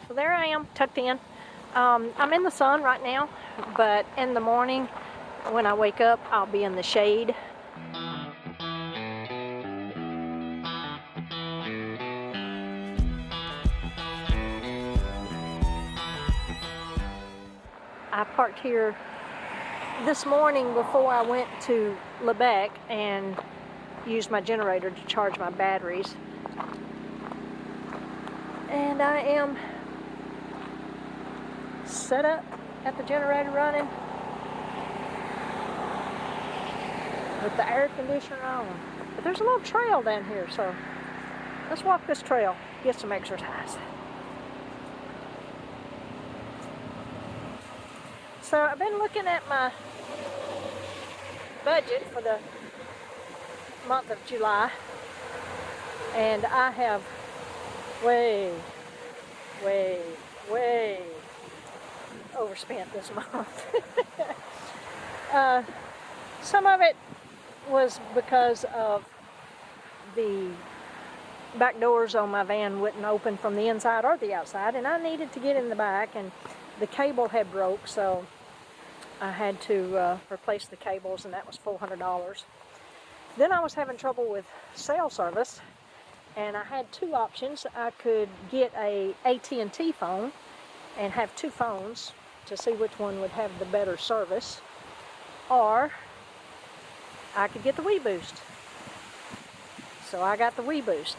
So there I am, tucked in. I'm in the sun right now, but in the morning when I wake up, I'll be in the shade. I parked here this morning before I went to Lebec and used my generator to charge my batteries. And I am set up at the generator running with the air conditioner on. But there's a little trail down here, so let's walk this trail, get some exercise. So I've been looking at my budget for the month of July, and I have way overspent this month. Some of it was because of the back doors on my van wouldn't open from the inside or the outside, and I needed to get in the back, and the cable had broke, so I had to replace the cables, and that was $400. Then I was having trouble with cell service, and I had two options. I could get a AT&T phone and have two phones to see which one would have the better service, or I could get the WeBoost. So I got the WeBoost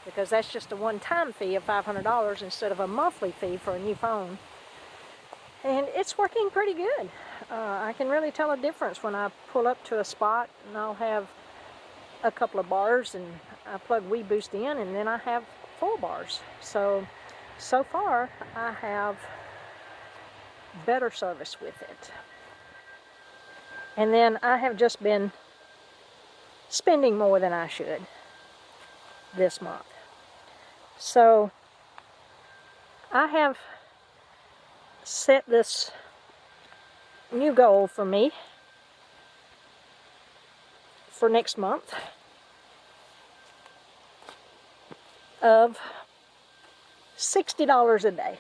because that's just a one-time fee of $500 instead of a monthly fee for a new phone. And it's working pretty good. I can really tell a difference when I pull up to a spot and I'll have a couple of bars and I plug WeBoost in and then I have 4 bars. So far I have better service with it. And then I have just been spending more than I should this month. So I have set this new goal for me for next month of $60 a day.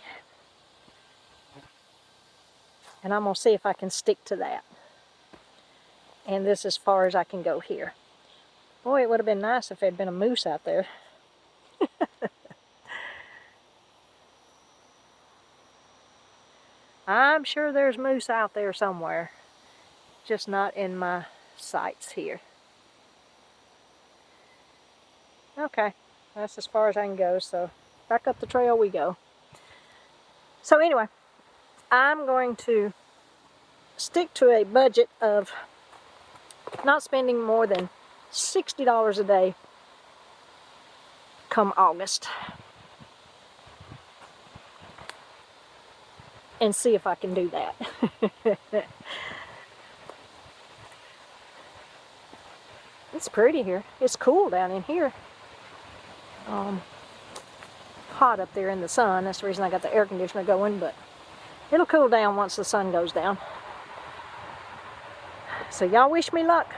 And I'm going to see if I can stick to that. And this is as far as I can go here. Boy, it would have been nice if there had been a moose out there. I'm sure there's moose out there somewhere, just not in my sights here. Okay, that's as far as I can go, so back up the trail we go. So anyway, I'm going to stick to a budget of not spending more than $60 a day come August. And see if I can do that. It's pretty here. It's cool down in here. Hot up there in the sun. That's the reason I got the air conditioner going, but it'll cool down once the sun goes down. So y'all wish me luck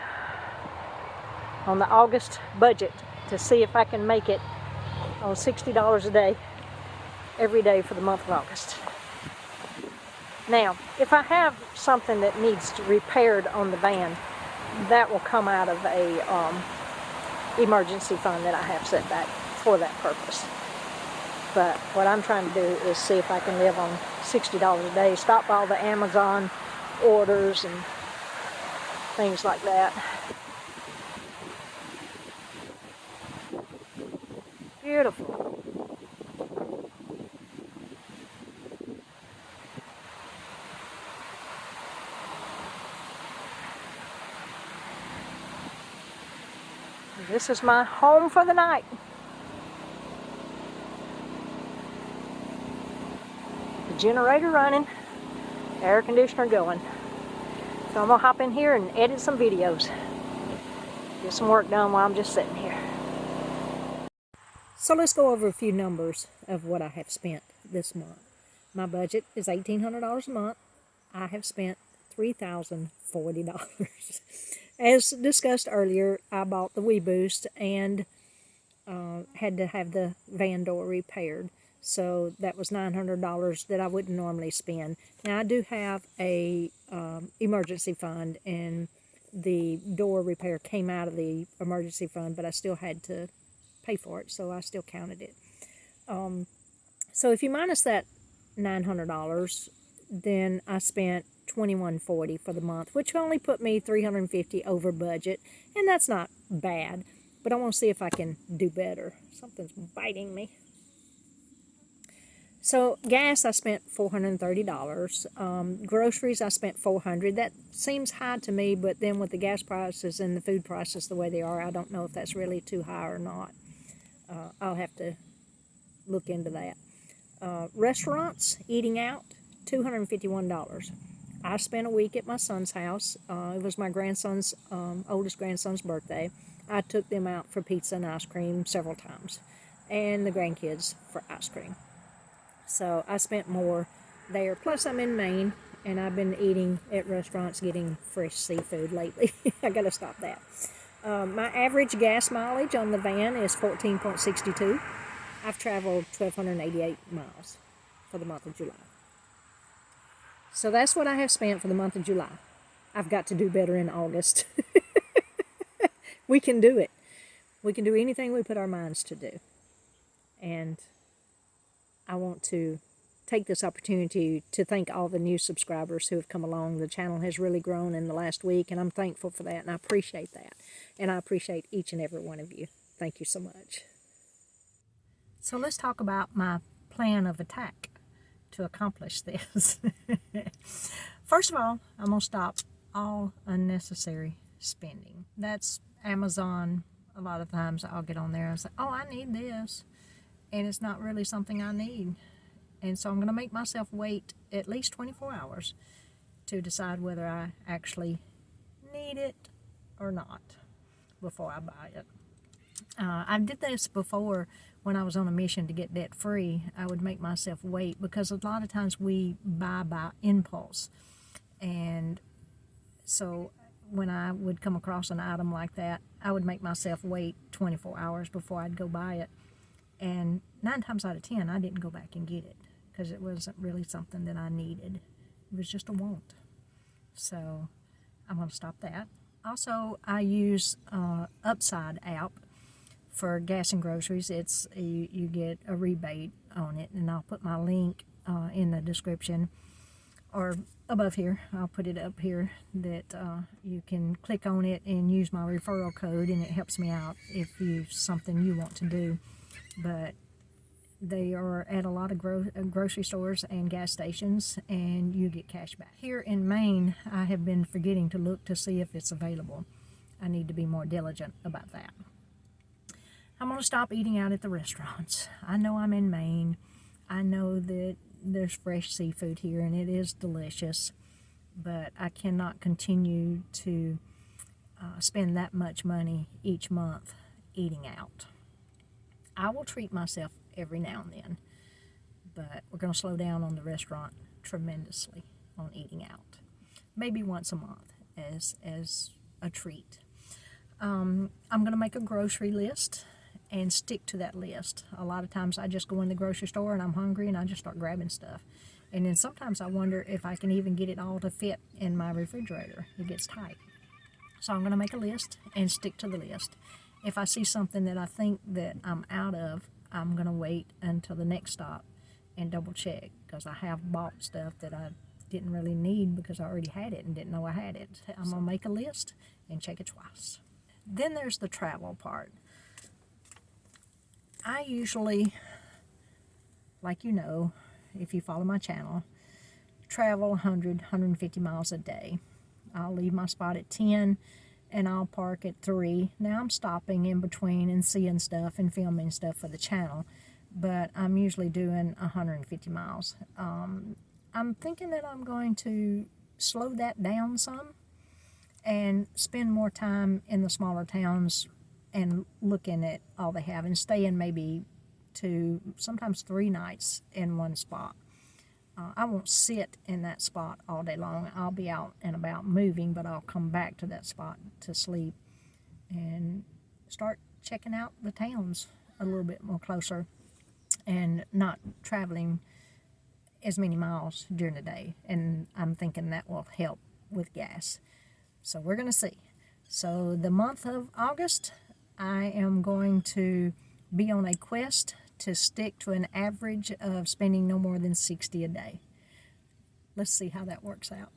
on the August budget to see if I can make it on $60 a day every day for the month of August. Now, if I have something that needs to be repaired on the van, that will come out of a emergency fund that I have set back for that purpose. But what I'm trying to do is see if I can live on $60 a day, stop all the Amazon orders and things like that. Beautiful. This is my home for the night. The generator running, air conditioner going. So I'm gonna hop in here and edit some videos. Get some work done while I'm just sitting here. So let's go over a few numbers of what I have spent this month. My budget is $1,800 a month. I have spent $3,040. As discussed earlier, I bought the WeBoost and had to have the van door repaired. So that was $900 that I wouldn't normally spend. Now I do have a emergency fund, and the door repair came out of the emergency fund, but I still had to pay for it, so I still counted it. So if you minus that $900, then I spent $21.40 for the month, which only put me $350 over budget, and that's not bad. But I want to see if I can do better. Something's biting me. So gas, I spent $430. Groceries, I spent $400. That seems high to me, but then with the gas prices and the food prices the way they are, I don't know if that's really too high or not. I'll have to look into that. Restaurants, eating out, $251. I spent a week at my son's house. It was my grandson's, oldest grandson's birthday. I took them out for pizza and ice cream several times, and the grandkids for ice cream. So I spent more there. Plus, I'm in Maine, and I've been eating at restaurants, getting fresh seafood lately. I gotta stop that. My average gas mileage on the van is 14.62. I've traveled 1,288 miles for the month of July. So that's what I have spent for the month of July. I've got to do better in August. We can do it. We can do anything we put our minds to do. And I want to take this opportunity to thank all the new subscribers who have come along. The channel has really grown in the last week, and I'm thankful for that, and I appreciate that. And I appreciate each and every one of you. Thank you so much. So let's talk about my plan of attack to accomplish this. First of all, I'm going to stop all unnecessary spending. That's Amazon. A lot of times I'll get on there and say, oh, I need this. And it's not really something I need. And so I'm going to make myself wait at least 24 hours to decide whether I actually need it or not before I buy it. I did this before when I was on a mission to get debt free. I would make myself wait because a lot of times we buy by impulse. And so when I would come across an item like that, I would make myself wait 24 hours before I'd go buy it. And 9 times out of 10, I didn't go back and get it because it wasn't really something that I needed. It was just a want. So I'm going to stop that. Also, I use Upside app for gas and groceries. It's you get a rebate on it, and I'll put my link in the description or above here. I'll put it up here that you can click on it and use my referral code, and it helps me out if it's something you want to do. But they are at a lot of grocery stores and gas stations, and you get cash back. Here in Maine, I have been forgetting to look to see if it's available. I need to be more diligent about that. I'm going to stop eating out at the restaurants. I know I'm in Maine. I know that there's fresh seafood here, and it is delicious, but I cannot continue to spend that much money each month eating out. I will treat myself every now and then, but we're going to slow down on the restaurant tremendously on eating out. Maybe once a month as a treat. I'm going to make a grocery list and stick to that list. A lot of times I just go in the grocery store and I'm hungry and I just start grabbing stuff. And then sometimes I wonder if I can even get it all to fit in my refrigerator. It gets tight. So I'm going to make a list and stick to the list. If I see something that I think that I'm out of, I'm going to wait until the next stop and double check, because I have bought stuff that I didn't really need because I already had it and didn't know I had it. I'm going to make a list and check it twice. Then there's the travel part. I usually, like you know, if you follow my channel, travel 100, 150 miles a day. I'll leave my spot at 10 and I'll park at 3. Now I'm stopping in between and seeing stuff and filming stuff for the channel, but I'm usually doing 150 miles. I'm thinking that I'm going to slow that down some and spend more time in the smaller towns and looking at all they have and staying maybe 2, sometimes 3 nights in one spot. I won't sit in that spot all day long. I'll be out and about moving, but I'll come back to that spot to sleep and start checking out the towns a little bit more closer. and not traveling as many miles during the day. And I'm thinking that will help with gas. So we're going to see. So the month of August, I am going to be on a quest to stick to an average of spending no more than $60 a day. Let's see how that works out.